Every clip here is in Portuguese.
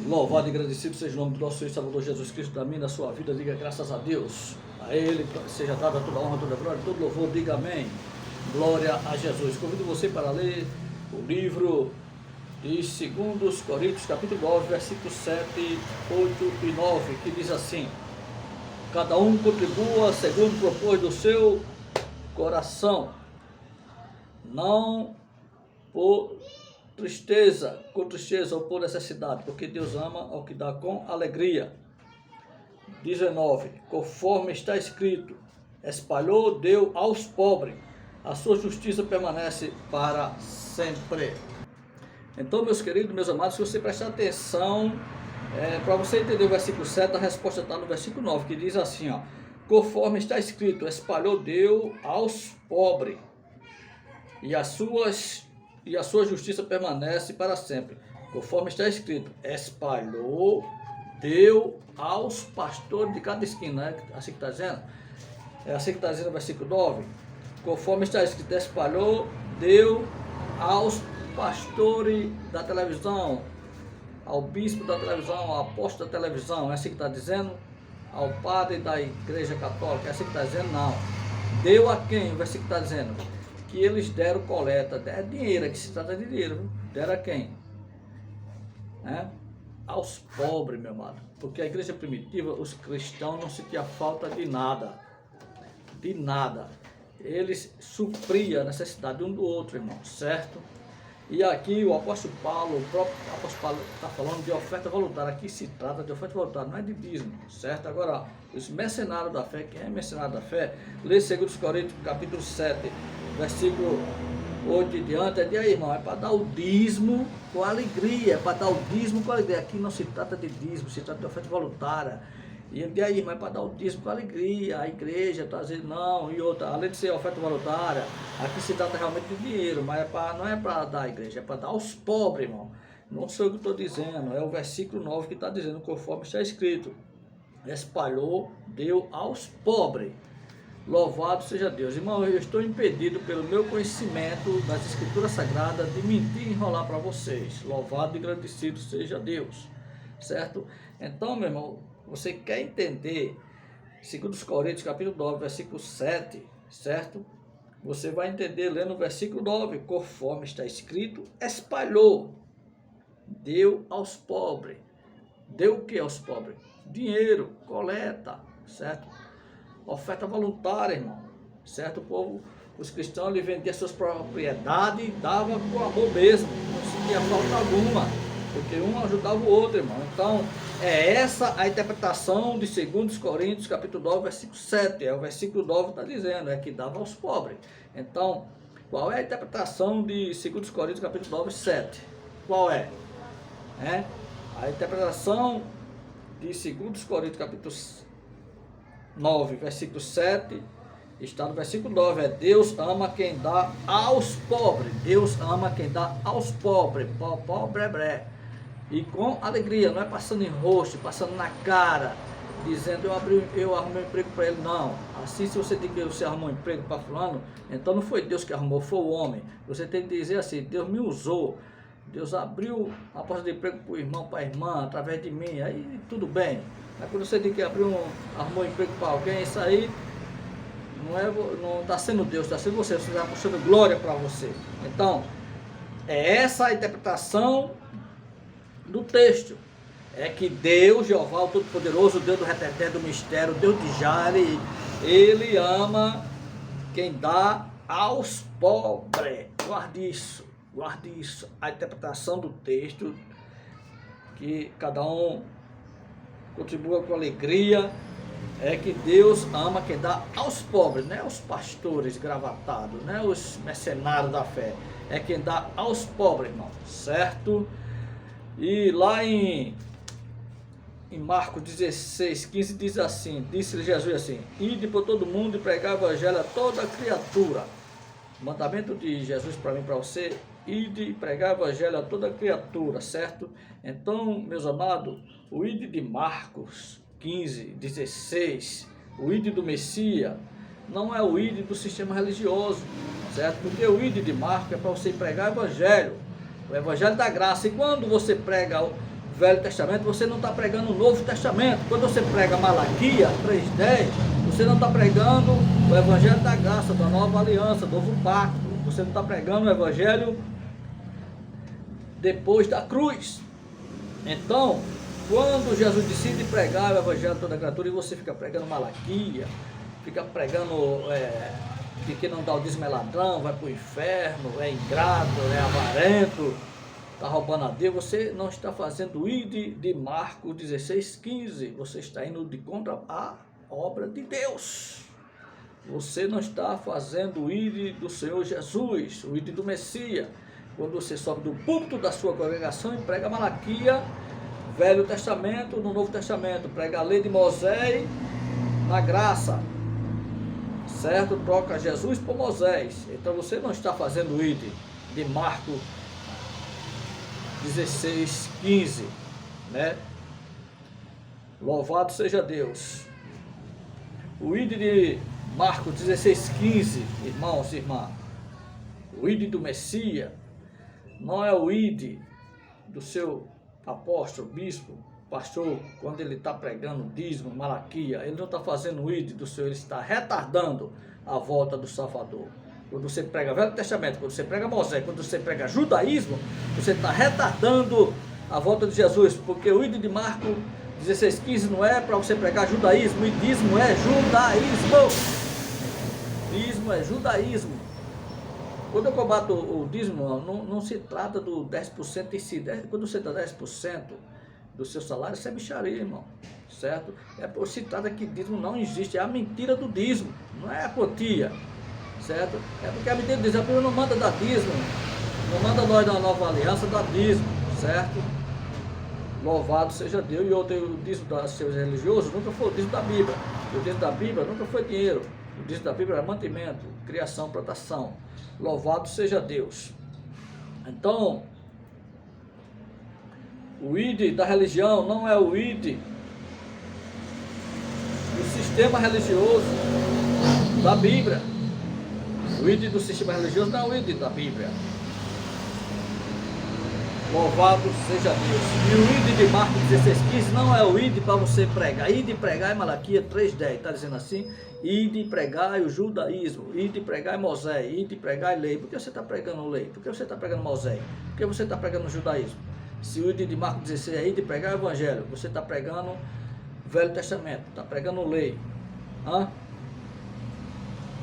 Louvado e agradecido seja o nome do nosso Senhor e Salvador Jesus Cristo, da minha, da sua vida. Diga graças a Deus. A Ele seja dada toda a honra, toda a glória, todo louvor. Diga amém. Glória a Jesus. Convido você para ler o livro de 2 Coríntios, capítulo 9, versículos 7, 8 e 9, que diz assim: cada um contribua segundo propôs do seu coração, não por tristeza, com tristeza ou por necessidade, porque Deus ama ao que dá com alegria. 19. Conforme está escrito, espalhou, deu aos pobres, a sua justiça permanece para sempre. Então, meus queridos, meus amados, se você prestar atenção, para você entender o versículo 7, a resposta está no versículo 9, que diz assim, ó: conforme está escrito, espalhou, deu aos pobres, e a sua justiça permanece para sempre. Conforme está escrito, espalhou, deu aos pastores de cada esquina. É assim que está dizendo? É assim que está dizendo o versículo 9. Conforme está escrito, espalhou, deu aos pastores da televisão, ao bispo da televisão, ao apóstolo da televisão. É assim que está dizendo? Ao padre da igreja católica. É assim que está dizendo? Não. Deu a quem? O versículo está dizendo que eles deram coleta. É dinheiro, que se trata de dinheiro, viu? Deram a quem? Aos pobres, meu amado. Porque a igreja primitiva, os cristãos não sentiam falta de nada. De nada. Eles supriam a necessidade um do outro, irmão, certo? E aqui o apóstolo Paulo, o próprio apóstolo Paulo está falando de oferta voluntária. Aqui se trata de oferta voluntária, não é de dízimo, certo? Agora, os mercenários da fé, quem é mercenário da fé? Lê 2 Coríntios, capítulo 7, versículo 8 e diante. É de aí, irmão, é para dar o dízimo com alegria, é para dar o dízimo com alegria. Aqui não se trata de dízimo, se trata de oferta voluntária. E de aí, irmão, é para dar o dízimo com alegria. A igreja está dizendo não, e outra, além de ser oferta voluntária, aqui se trata realmente de dinheiro, mas não é para dar à igreja, é para dar aos pobres, irmão. Não sou eu que estou dizendo, é o versículo 9 que está dizendo, conforme está escrito: espalhou, deu aos pobres. Louvado seja Deus. Irmão, eu estou impedido pelo meu conhecimento das Escrituras Sagradas de mentir e enrolar para vocês. Louvado e agradecido seja Deus. Certo? Então, meu irmão, você quer entender 2 Coríntios, capítulo 9, versículo 7, certo? Você vai entender lendo o versículo 9, conforme está escrito, espalhou, deu aos pobres. Deu o que aos pobres? Dinheiro, coleta, certo? Oferta voluntária, irmão, certo? O povo, os cristãos, ele vendiam suas propriedades e dava com amor mesmo, não sentia falta alguma, porque um ajudava o outro, irmão. Então, é essa a interpretação de 2 Coríntios, capítulo 9, versículo 7, é o versículo 9 está dizendo, é que dava aos pobres. Então, qual é a interpretação de 2 Coríntios, capítulo 9, 7? Qual é? A interpretação de 2 Coríntios, capítulo 9, versículo 7, está no versículo 9, é Deus ama quem dá aos pobres. Deus ama quem dá aos pobres, pobre, e com alegria, não é passando em rosto, passando na cara, dizendo eu arrumei um emprego para ele, não. Assim, se você diz que você arrumou um emprego para fulano, então não foi Deus que arrumou, foi o homem. Você tem que dizer assim: Deus me usou, Deus abriu a porta de emprego para o irmão, para a irmã, através de mim, aí tudo bem. Mas quando você diz que arrumou um emprego para alguém, isso aí não está sendo Deus, está sendo você está puxando glória para você. Então, é essa a interpretação do texto. É que Deus, Jeová, o Todo-Poderoso, Deus do reteté, do mistério, Deus de Jare, Ele ama quem dá aos pobres. Guarde isso, guarde isso. A interpretação do texto, que cada um contribua com alegria, é que Deus ama quem dá aos pobres, não é os pastores gravatados, não é os mercenários da fé, é quem dá aos pobres, irmão, certo? E lá em Marcos 16, 15 diz assim, disse Jesus assim: ide por todo mundo e pregar o evangelho a toda criatura. O mandamento de Jesus para mim, para você: ide e pregar o evangelho a toda criatura, certo? Então, meus amados, o ide de Marcos 15, 16, o ide do Messias, não é o ide do sistema religioso, certo? Porque o ide de Marcos é para você pregar o evangelho da graça. E quando você prega Velho Testamento, você não está pregando o Novo Testamento. Quando você prega Malaquias 3:10, você não está pregando o Evangelho da Graça, da Nova Aliança, do Novo Pacto. Você não está pregando o Evangelho depois da cruz. Então, quando Jesus decide pregar o Evangelho a toda criatura e você fica pregando Malaquias, fica pregando que quem não dá o dízimo é ladrão, vai para o inferno, é ingrato, é avarento, está roubando a Deus, você não está fazendo o ID de Marcos 16:15, você está indo de contra a obra de Deus. Você não está fazendo o ID do Senhor Jesus, o ID do Messias. Quando você sobe do púlpito da sua congregação e prega Malaquias, Velho Testamento, no Novo Testamento, prega a lei de Moisés na graça, certo? Troca Jesus por Moisés. Então você não está fazendo o ID de Marcos 16:15, né? Louvado seja Deus. O ID de Marcos 16:15, irmãos e irmãs, o ID do Messias não é o ID do seu apóstolo, bispo, pastor, quando ele está pregando dízimo, Malaquias. Ele não está fazendo o ID do Senhor, ele está retardando a volta do Salvador. Quando você prega Velho Testamento, quando você prega Moisés, quando você prega judaísmo, você está retardando a volta de Jesus, porque o ID de Marcos 16:15 não é para você pregar judaísmo, e dízimo é judaísmo. Dízimo é judaísmo. Quando eu combato o dízimo, não se trata do 10% em si. Quando você dá 10% do seu salário, isso é bicharia, irmão. Certo? Se trata que dízimo não existe, é a mentira do dízimo, não é a quantia. Certo? É porque a mentira do dízimo, a Bíblia não manda dar dízimo, não manda nós da Nova Aliança dar dízimo, certo? Louvado seja Deus. E o dízimo dos seus religiosos nunca foi o dízimo da Bíblia. O dízimo da Bíblia nunca foi dinheiro. O dízimo da Bíblia é mantimento, criação, plantação. Louvado seja Deus. Então, o ID da religião não é o ID do sistema religioso da Bíblia. O ID do sistema religioso não é o ID da Bíblia. Louvado seja Deus. E o ID de Marcos 16:15 não é o ID para você pregar. ID pregar é Malaquias 3:10. Está dizendo assim? ID pregar é o judaísmo. ID pregar é Moisés. ID pregar é lei. Por que você está pregando lei? Por que você está pregando Moisés? Por que você está pregando judaísmo? Se o ID de Marcos 16 é ID pregar é o evangelho, você está pregando Velho Testamento. Está pregando lei. Hã?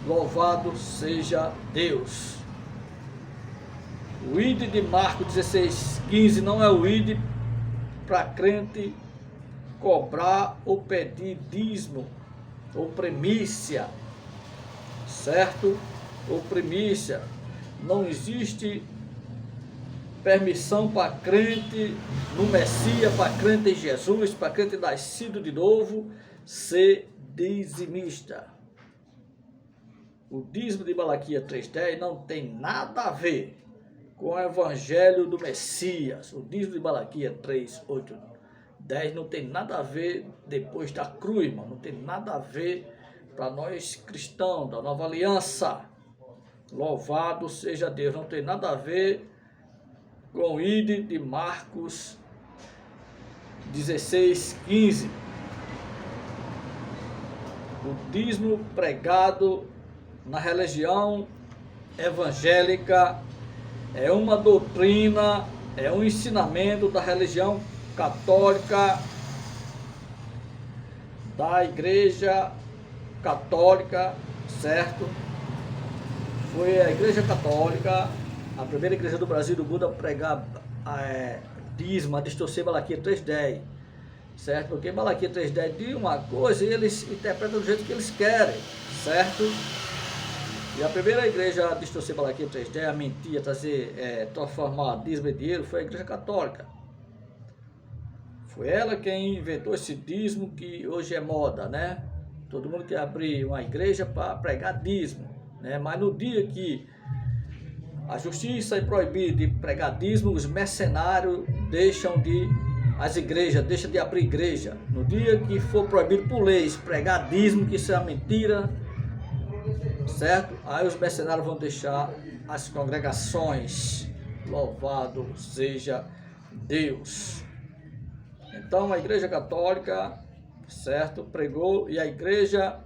Louvado seja Deus. O ID de Marcos 16:15 não é o ID para crente cobrar ou pedir dízimo ou primícia, certo? Ou primícia. Não existe permissão para crente no Messias, para crente em Jesus, para crente nascido de novo, ser dizimista. O dízimo de Malaquias 3:10 não tem nada a ver com o evangelho do Messias. O dízimo de Malaquias 3:8-10 não tem nada a ver depois da cruz, irmão. Não tem nada a ver para nós cristãos da Nova Aliança. Louvado seja Deus. Não tem nada a ver com o ID de Marcos 16:15. O dízimo pregado na religião evangélica é uma doutrina, é um ensinamento da religião católica, da Igreja Católica, certo? Foi a Igreja Católica, a primeira igreja do Brasil do mundo a pregar dízimo, a distorcer Malaquias 3:10, certo? Porque Malaquias 3:10 diz uma coisa e eles interpretam do jeito que eles querem, certo? E a primeira igreja a distorcer Malaquias 3:10, a mentir, a trazer, transformar dízimo em dinheiro, foi a Igreja Católica. Foi ela quem inventou esse dízimo que hoje é moda, né? Todo mundo quer abrir uma igreja para pregar dízimo, né? Mas no dia que a justiça é proibida de pregar dízimo, os mercenários as igrejas deixam de abrir igreja. No dia que for proibido por leis pregar dízimo, que isso é uma mentira, certo? Aí os mercenários vão deixar as congregações. Louvado seja Deus. Então a Igreja Católica, certo, pregou, e a igreja,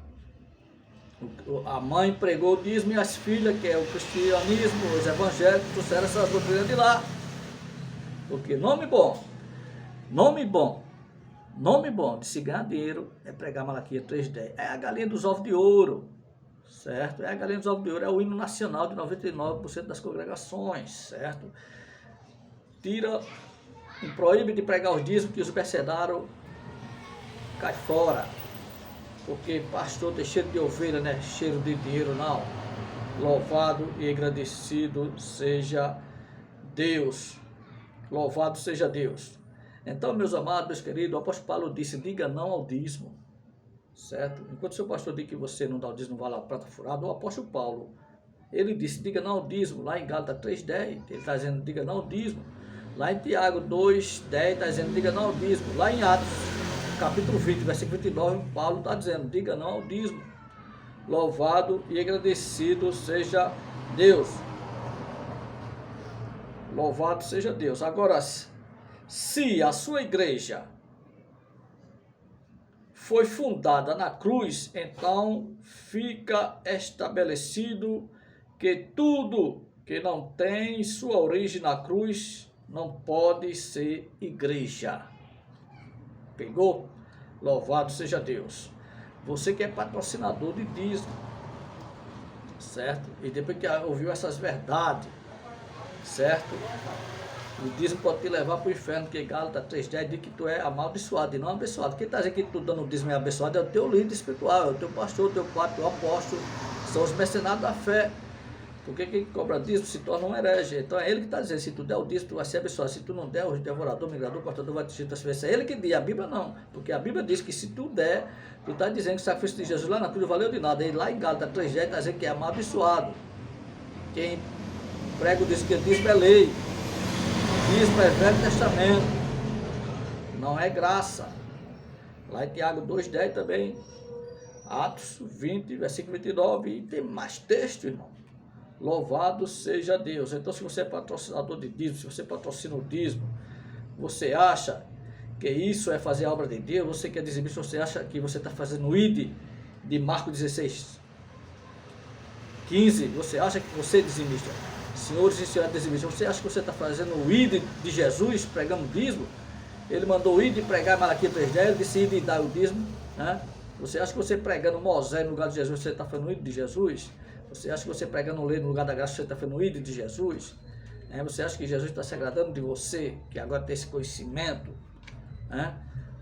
a mãe pregou o dízimo, e as filhas, que é o cristianismo, os evangélicos, trouxeram essas doutrinas de lá. Porque nome bom de se ganhar dinheiro é pregar Malaquias 3:10. É a galinha dos ovos de ouro, certo? É a galinha dos ovos de ouro, é o hino nacional de 99% das congregações, certo? Tira, proíbe de pregar os dízimos, que os mercenários cai fora. Porque pastor tem cheiro de ovelha, né? Cheiro de dinheiro, não. Louvado e agradecido seja Deus. Louvado seja Deus. Então, meus amados, meus queridos, o apóstolo Paulo disse, diga não ao dízimo, certo? Enquanto o seu pastor diz que você não dá o dízimo, não vale a prata furada, o apóstolo Paulo, ele disse, diga não ao dízimo, lá em Gálatas 3:10, ele está dizendo, diga não ao dízimo. Lá em Tiago 2:10, está dizendo, diga não ao dízimo. Lá em Atos, capítulo 20, versículo 29, Paulo está dizendo, diga não ao dízimo. Louvado e agradecido seja Deus. Louvado seja Deus. Agora, se a sua igreja foi fundada na cruz, então fica estabelecido que tudo que não tem sua origem na cruz não pode ser igreja. Pegou? Louvado seja Deus. Você que é patrocinador de dízimo, certo? E depois que ouviu essas verdades, certo? O dízimo pode te levar para o inferno, porque Gálatas 3:10 diz que tu é amaldiçoado e não abençoado. Quem está dizendo que tu dando dízimo é abençoado é o teu líder espiritual, é o teu pastor, o teu padre, o teu apóstolo, são os mercenários da fé. Porque quem cobra dízimo se torna um herege. Então é ele que está dizendo, se tu der o dízimo, tu vai ser abençoado. Se tu não der, o devorador, o migrador, o cortador vai te transferência. É ele que diz, a Bíblia não. Porque a Bíblia diz que se tu der, tu está dizendo que o sacrifício de Jesus lá na cruz não valeu de nada. E lá em Gálatas 3:10 está dizendo que é amaldiçoado. Quem prega o dízimo, que dízimo é lei. Dízimo é Velho Testamento. Não é graça. Lá em Tiago 2:10 também. Atos 20, versículo 29. E tem mais texto, irmão. Louvado seja Deus. Então, se você é patrocinador de dízimo, se você patrocina o dízimo, você acha que isso é fazer a obra de Deus? Você que é dizimista, você acha que você está fazendo o ID de Marcos 16:15? Você acha que você é dizimista? Senhores e senhoras dizimistas, você acha que você está fazendo o ID de Jesus, pregando dízimo? Ele mandou o ID pregar Malaquias 3:10, ele disse ID e dar o dízimo, né? Você acha que você pregando Moisés no lugar de Jesus, você está fazendo o ID de Jesus? Você acha que você pregando lei no lugar da graça, você está fazendo o ídolo de Jesus? Você acha que Jesus está se agradando de você, que agora tem esse conhecimento?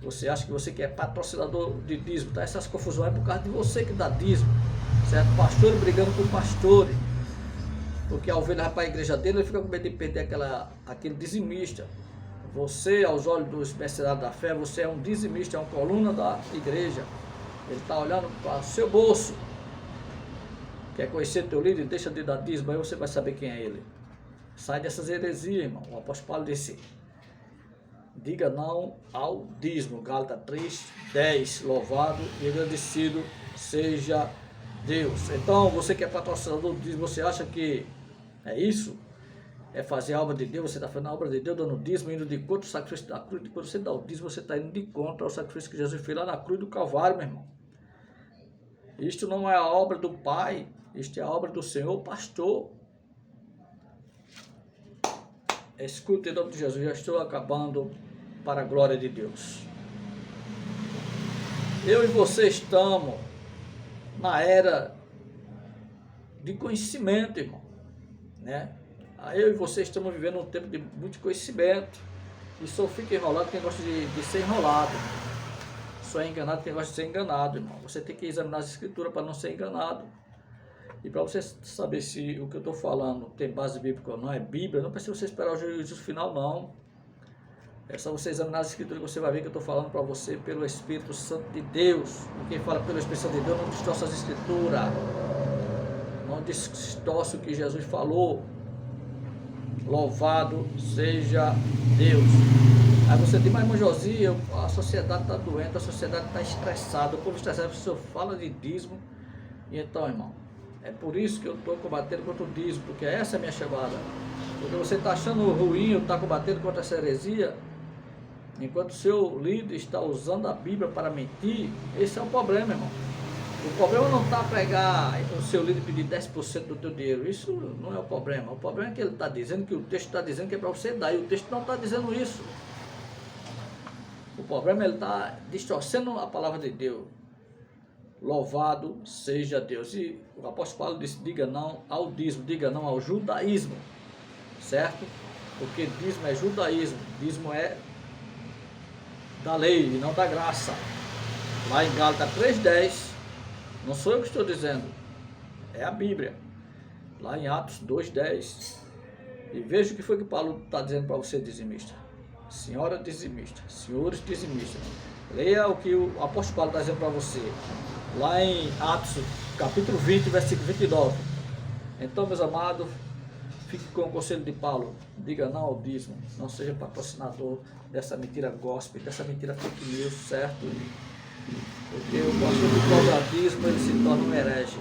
Você acha que você que é patrocinador de dízimo, tá? Essas confusões é por causa de você que dá dízimo, certo? Pastor brigando com pastor, porque a ovelha vai para a igreja dele, ele fica com medo de perder aquele dizimista. Você, aos olhos dos mercenários da fé, você é um dizimista, é uma coluna da igreja. Ele está olhando para o seu bolso. Quer conhecer teu líder? Deixa de dar dízimo, aí você vai saber quem é ele. Sai dessas heresias, irmão. O apóstolo Paulo disse, diga não ao dízimo. Gálatas 3:10. Louvado e agradecido seja Deus. Então, você que é patrocinador do dízimo, você acha que é isso? É fazer a obra de Deus? Você está fazendo a obra de Deus, dando dízimo, indo de contra o sacrifício da cruz. Quando você dá o dízimo, você está indo de contra o sacrifício que Jesus fez lá na cruz do Calvário, meu irmão. Isto não é a obra do Pai, isto é a obra do Senhor pastor. Escute em nome de Jesus, já estou acabando para a glória de Deus. Eu e você estamos na era de conhecimento, irmão, né? Eu e você estamos vivendo um tempo de muito conhecimento, e só fica enrolado quem gosta de ser enrolado. Só é enganado quem gosta de ser enganado, irmão. Você tem que examinar as escrituras para não ser enganado. E para você saber se o que eu estou falando tem base bíblica ou não, é Bíblia, não precisa você esperar o juízo final, não. É só você examinar as escrituras que você vai ver que eu estou falando para você pelo Espírito Santo de Deus. E quem fala pelo Espírito Santo de Deus não distorce as escrituras. Não distorce o que Jesus falou. Louvado seja Deus. Aí você diz, mas irmão Josia, a sociedade está doente, a sociedade está estressada, o povo estressado, o senhor fala de dízimo. E então, irmão, é por isso que eu estou combatendo contra o dízimo, porque essa é a minha chamada. Porque você está achando ruim, eu estar combatendo contra essa heresia, Enquanto o seu líder está usando a Bíblia para mentir, esse é o problema, irmão. O problema não está pegar o seu líder pedir 10% do teu dinheiro. Isso não é o problema. O problema é que ele está dizendo, que o texto está dizendo que é para você dar. E o texto não está dizendo isso. O problema é ele está distorcendo a palavra de Deus. Louvado seja Deus. E o apóstolo Paulo disse, diga não ao dízimo, diga não ao judaísmo. Certo? Porque dízimo é judaísmo. Dízimo é da lei e não da graça. Lá em Gálatas 3:10, não sou eu que estou dizendo, é a Bíblia. Lá em Atos 2:10. E veja o que foi que Paulo está dizendo para você, dizimista. Senhora dizimista, senhores dizimistas. Leia o que o apóstolo Paulo está dizendo para você. Lá em Atos, capítulo 20, versículo 29. Então, meus amados, fique com o conselho de Paulo. Diga não ao dízimo. Não seja patrocinador dessa mentira gospel, dessa mentira fake news, certo? Porque o pastor do cobradismo, ele se torna um herege.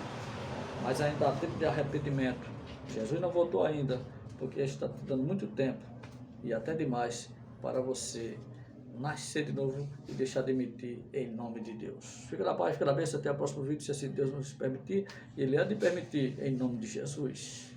Mas ainda há tempo de arrependimento. Jesus não voltou ainda, porque está dando muito tempo, e até demais, para você nascer de novo e deixar de mentir em nome de Deus. Fica na paz, fica na bênção, até o próximo vídeo, se assim Deus nos permitir, e Ele há de permitir, em nome de Jesus.